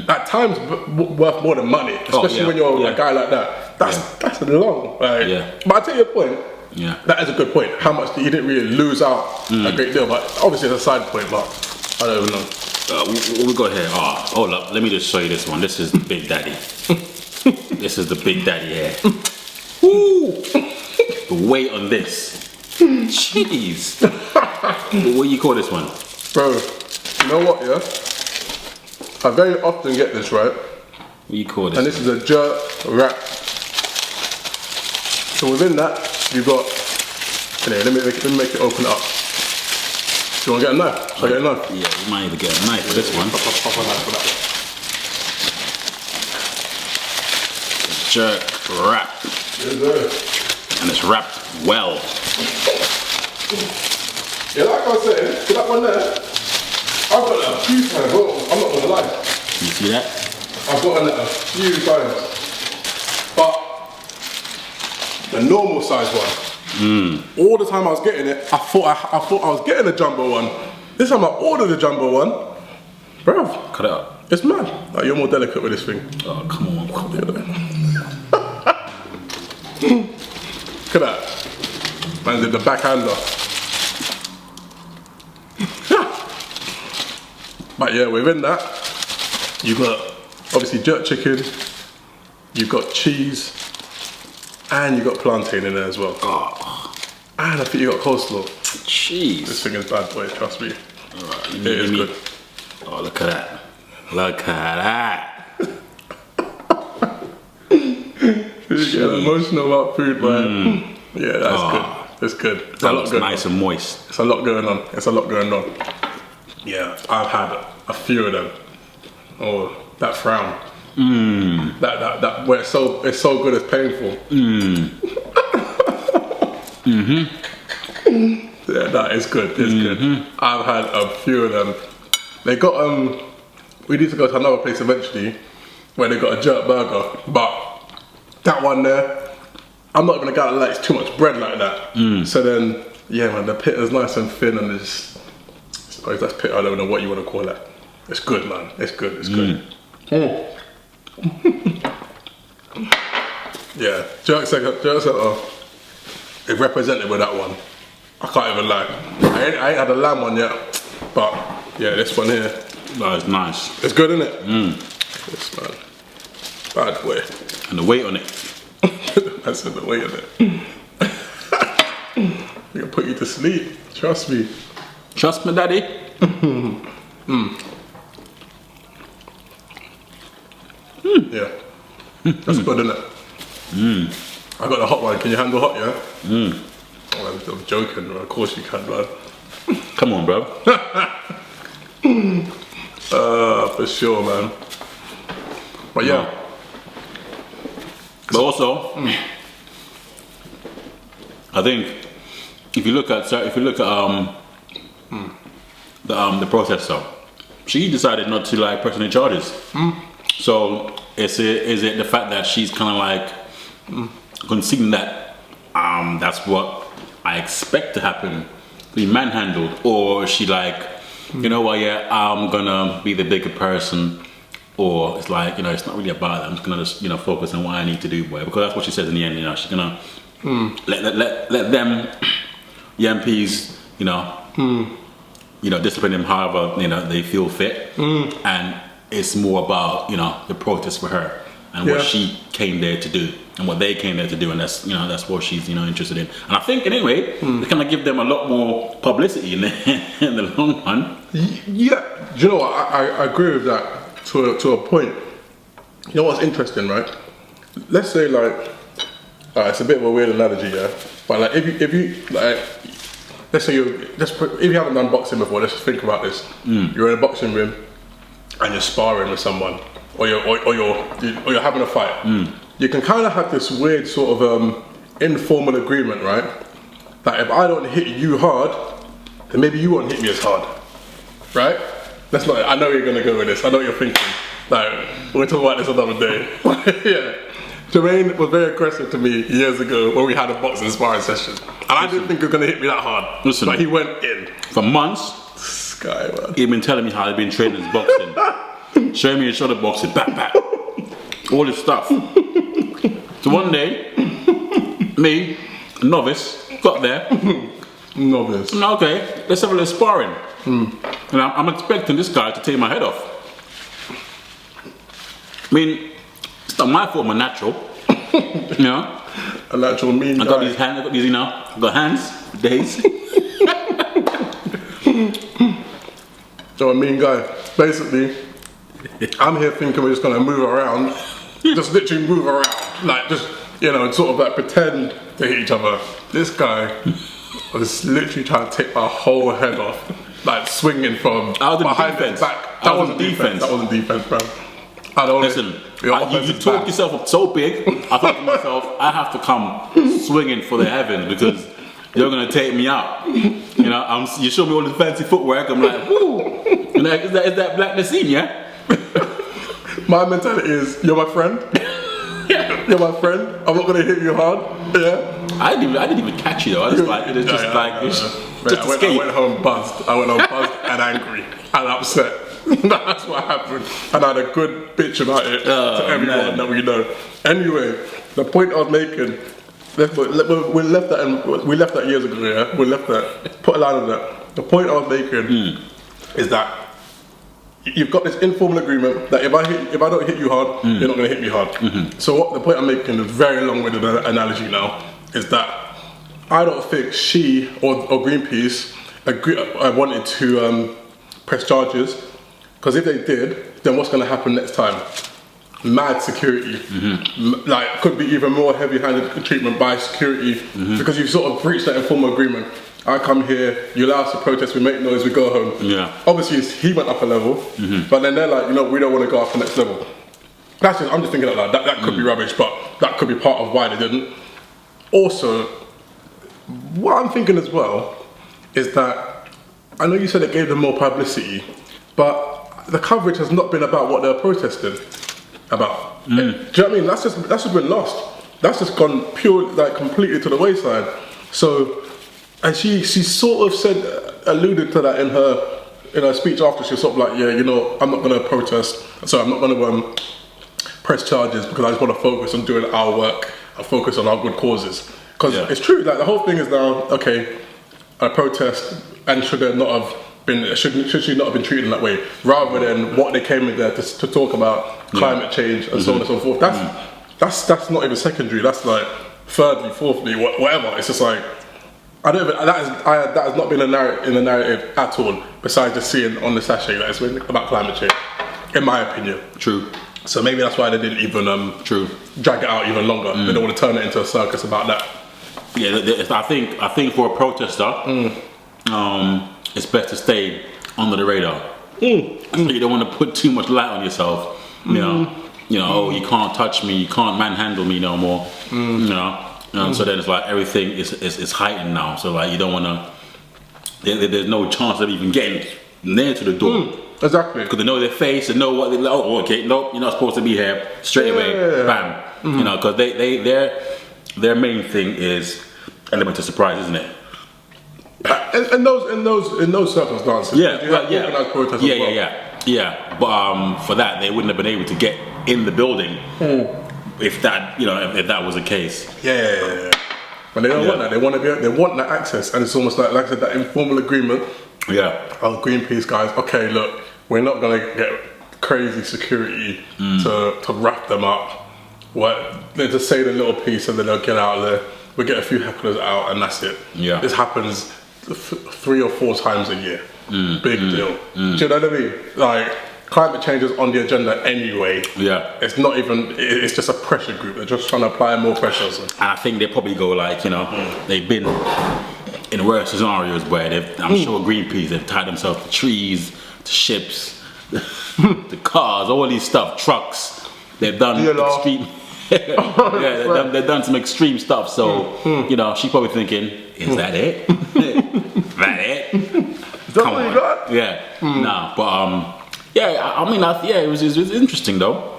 At times worth more than money, especially when you're a guy like that. That's long. Right? But I take your point. Yeah. That is a good point. How much you didn't really lose out a great deal, but obviously it's a side point. But I don't even know. What we got here? Hold up. Let me just show you this one. This is the Big Daddy. This is the Big Daddy here. Woo! The weight on this. Jeez. What do you call this one? Bro, you know what, yeah? I very often get this, right? What do you call this? And this is a jerk wrap. So within that, you've got... Anyway, let me make it open up. Do you want to get a knife? Should I get a knife? Yeah, you might need to get a knife for this one. Pop a knife for that one. Jerk wrap. Yes, and it's wrapped well. Yeah, like I was saying, for that one there, I've got it a few times. Well, I'm not going to lie. You see that? I've gotten it a few times. But the normal size one, all the time I was getting it, I thought I was getting a jumbo one. This time I ordered a jumbo one. Bruv. Cut it up. It's mad. Like, you're more delicate with this thing. Oh, come on. Look at that. Man did the backhander. But yeah, within that, you've got obviously jerk chicken, you've got cheese, and you've got plantain in there as well. Oh. And I think you got coleslaw. Jeez. This thing is bad, boy, trust me. Alright, it is good. Oh, look at that. Look at that. You get emotional about food, man. Yeah, that's good. It's good. It's that looks nice and moist. It's a lot going on. It's a lot going on. Yeah, I've had a few of them. Oh, that frown. That where it's so good it's painful. Yeah, that is good. It's good. I've had a few of them. They got we need to go to another place eventually where they got a jerk burger, but that one there, I'm not gonna get like it's too much bread like that. So then, yeah, man, the pit is nice and thin and it's Or that's pit, I don't know what you want to call it. It's good, man. It's good. It's good. Yeah, jerk second. It represented with that one. I can't even lie. I ain't had a lamb one yet, but yeah, this one here. That is nice. It's good, isn't it? Yes, man. Bad boy. And the weight on it. That's the weight on it. We can put you to sleep. Trust me. Trust me, daddy. Yeah. That's good, isn't it? I got the hot one. Can you handle hot, yeah? Oh, I'm joking. Of course you can, man. Come on, bro. For sure, man. But yeah. But also, I think if you look at the processor, she decided not to like press any charges. So is it the fact that she's kind of like conceding that that's what I expect to happen, be manhandled, or is she like, you know what, yeah, I'm gonna be the bigger person, or it's like, you know, it's not really about that. I'm just gonna you know, focus on what I need to do, boy, because that's what she says in the end. You know, she's gonna let them, the MPs, you know, discipline him however, you know, they feel fit, and it's more about, you know, the protest for her and what she came there to do and what they came there to do, and that's, you know, that's what she's, you know, interested in. And I think anyway, they kind of give them a lot more publicity in the long run. Yeah, do you know what? I agree with that to a point. You know what's interesting, right? Let's say like, it's a bit of a weird analogy, yeah, but like if you like, let's say if you haven't done boxing before, let's just think about this. You're in a boxing ring and you're sparring with someone, or you're having a fight. You can kind of have this weird sort of informal agreement, right? That if I don't hit you hard, then maybe you won't hit me as hard, right? That's not. I know you're gonna go with this. I know what you're thinking. Like, we'll talk about this another day. Yeah. Jermaine was very aggressive to me years ago when we had a boxing sparring session, and I didn't think he was gonna hit me that hard. Listen, but he went in for months. This guy, man. He'd been telling me how he'd been training his boxing, showing me his shoulder boxing, back, all this stuff. So one day, me, a novice, got there. Novice. Okay, let's have a little sparring. And I'm expecting this guy to take my head off. I mean, it's not my fault, I'm a natural. You know? A natural mean guy. I got these hands, I got these, you know, I got hands, days. So a mean guy. Basically, I'm here thinking we're just gonna move around. Just literally move around. Like, just, you know, sort of like pretend to hit each other. This guy was literally trying to take my whole head off. Like, swinging from behind his back. That wasn't defense. That wasn't defense, bro. Listen, you talk yourself up so big, I thought to myself, I have to come swinging for the heavens because you're gonna take me out. You know, you show me all this fancy footwork, I'm like, woo! And like, is that Black Nassim, yeah? My mentality is, you're my friend. You're my friend. I'm not gonna hit you hard. Yeah. I didn't even catch you though. I just like, it's just like, just escape. I went home buzzed. And angry and upset. That's what happened. And I had a good bitch about it to everyone that we know. Anyway, the point I was making, we left that years ago, yeah? We left that, put a line on that. The point I was making is that you've got this informal agreement that if I don't hit you hard, you're not going to hit me hard. So the point I'm making is very long-winded analogy now, is that I don't think she or Greenpeace wanted to press charges, because if they did, then what's going to happen next time? Mad security, like could be even more heavy-handed treatment by security, because you've sort of breached that informal agreement. I come here, you allow us to protest, we make noise, we go home. Yeah. Obviously, he went up a level, but then they're like, you know, we don't want to go up the next level. I'm just thinking like that could be rubbish, but that could be part of why they didn't. Also, what I'm thinking as well is that I know you said it gave them more publicity, but the coverage has not been about what they're protesting about. Do you know what I mean? That's just been lost. That's just gone pure, like completely to the wayside. So, and she sort of alluded to that in her in her speech after, she was sort of like, yeah, you know, I'm not going to protest, so I'm not going to press charges because I just want to focus on doing our work and focus on our good causes. Because it's true, like the whole thing is now, okay, I protest, and should she not have been treated in that way, rather than what they came in there to talk about climate change and so on and so forth. That's not even secondary. That's like thirdly, fourthly, whatever. It's just like I don't even, that has not been in the narrative at all. Besides just seeing on the sachet that it's been about climate change, in my opinion. True. So maybe that's why they didn't even drag it out even longer. They don't want to turn it into a circus about that. Yeah, I think for a protester, it's best to stay under the radar. You don't want to put too much light on yourself. You know, oh, you can't touch me, you can't manhandle me no more. You know, so then it's like everything is heightened now. So like you don't want to. There's no chance of even getting near to the door. Exactly. Because they know their face, they know what they're like. Oh, okay, nope, you're not supposed to be here. Straight away, bam. You know, because their main thing is element of surprise, isn't it? In those circumstances, organized protests as well. Yeah. But for that, they wouldn't have been able to get in the building if that was the case. Yeah. But they don't want that. They want that access, and it's almost like I said, that informal agreement. Yeah. Oh, Greenpeace guys. Okay, look, we're not gonna get crazy security to wrap them up. They just say the little piece, and then they'll get out of there. We get a few hecklers out, and that's it. Yeah. This happens 3 or 4 times a year. Big deal. Do you know what I mean? Like, climate change is on the agenda anyway. Yeah. It's not even, it's just a pressure group. They're just trying to apply more pressure. So. And I think they probably go like, they've been in worse scenarios where I'm sure Greenpeace, they've tied themselves to trees, to ships, to cars, all these stuff, trucks. They've done extreme... they've done some extreme stuff. So, she's probably thinking, is that it? That it? Is that what you got? Yeah. Nah, but it was interesting though.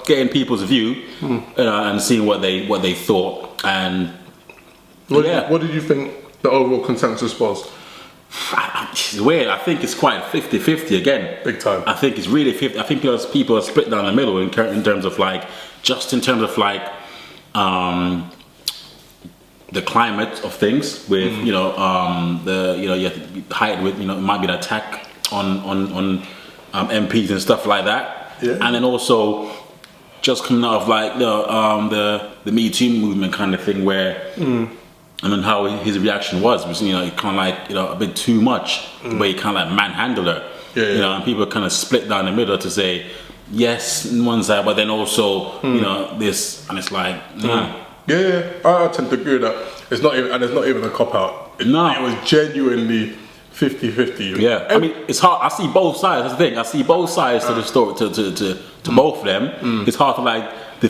Getting people's view and seeing what they thought. And what did you think the overall consensus was? It's weird. I think it's quite 50-50 again. Big time. I think it's really 50. I think people are split down the middle in terms of like, the climate of things with you have to hide with it might be an attack on MPs and stuff like that, and then also just coming out of like the Me Too movement kind of thing where and then how his reaction was kind of like a bit too much the way he kind of like manhandled her, and people kind of split down the middle to say yes on one side, but then also this, and it's like I tend to agree with that. It's not even a cop out. It was genuinely 50-50. Yeah, I mean it's hard. I see both sides. That's the thing. I see both sides to the story to both of them. It's hard to like be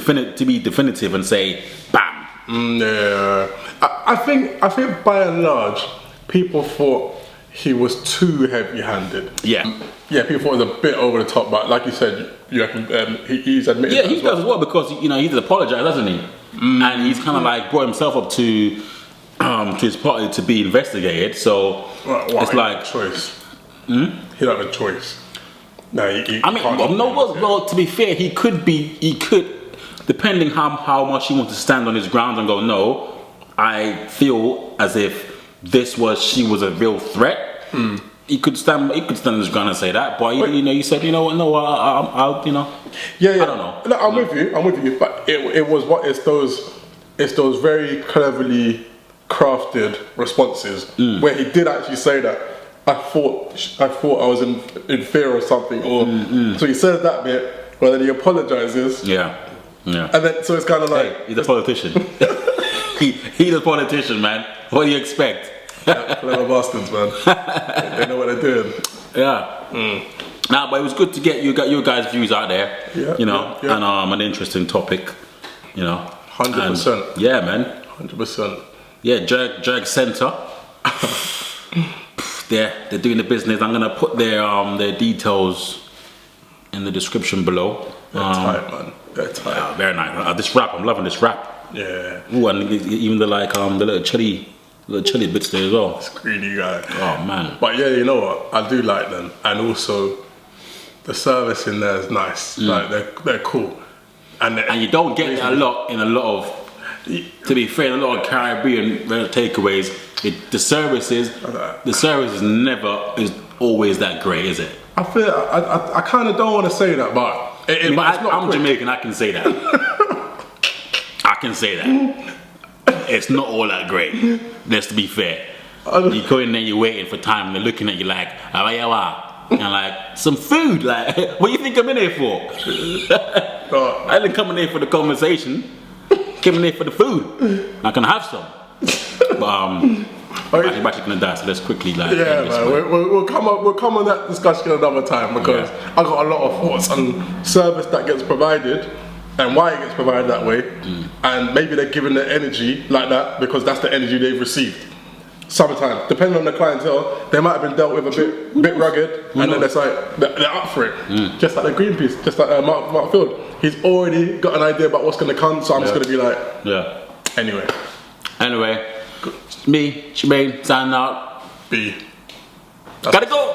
definitive and say bam. Yeah, I think by and large people thought he was too heavy-handed. Yeah, people thought it was a bit over the top, but like you said, you reckon he's admitted. Yeah, he does as well because he did apologise, doesn't he? And he's kind of like brought himself up to his party to be investigated. So it's like choice. He don't have a choice. No, to be fair, he could, depending how much he wants to stand on his ground and go, no, I feel as if she was a real threat. He could stand his ground and say that, but he said, I don't know. No, I'm with you, but it's those very cleverly crafted responses where he did actually say that I thought I was in fear of something, or so he says that bit, but then he apologizes. Yeah. And then so it's kind of like he's a politician. He's a politician, man. What do you expect? Clever bastards, man. They know what they're doing. Yeah. Nah, but it was good to get your guys' views out there. And an interesting topic. 100%. Yeah, man. 100%. Yeah, Jerg Centre. They're doing the business. I'm gonna put their details in the description below. They're tight, man. They're tight. Yeah, very nice. This wrap, I'm loving this wrap. Yeah. Ooh, and even the little chili The chili bits there as well. Greedy guy. Oh man. But yeah, you know what? I do like them, and also the service in there is nice. Like they're cool, and you don't get that a lot in a lot of. To be fair, in a lot of Caribbean takeaways, the service is never is always that great, is it? I feel I kind of don't want to say that, but I'm Jamaican. I can say that. I can say that. It's not all that great. Let's be fair. You go in there, you're waiting for time, and they're looking at you like, and like, some food. Like, what do you think I'm in here for? I didn't come in here for the conversation. Came in here for the food. I can have some. But I'm actually gonna die, so let's quickly like. Yeah, man. We'll come on that discussion another time because I got a lot of thoughts on service that gets provided and why it gets provided that way, and maybe they're giving the energy like that because that's the energy they've received. Sometimes, depending on the clientele, they might have been dealt with a bit rugged, and then it's like they're up for it. Just like the Greenpeace, just like Mark Field. He's already got an idea about what's going to come, so I'm just going to be like, Anyway, me, Shemaine, signing out. B. Gotta go.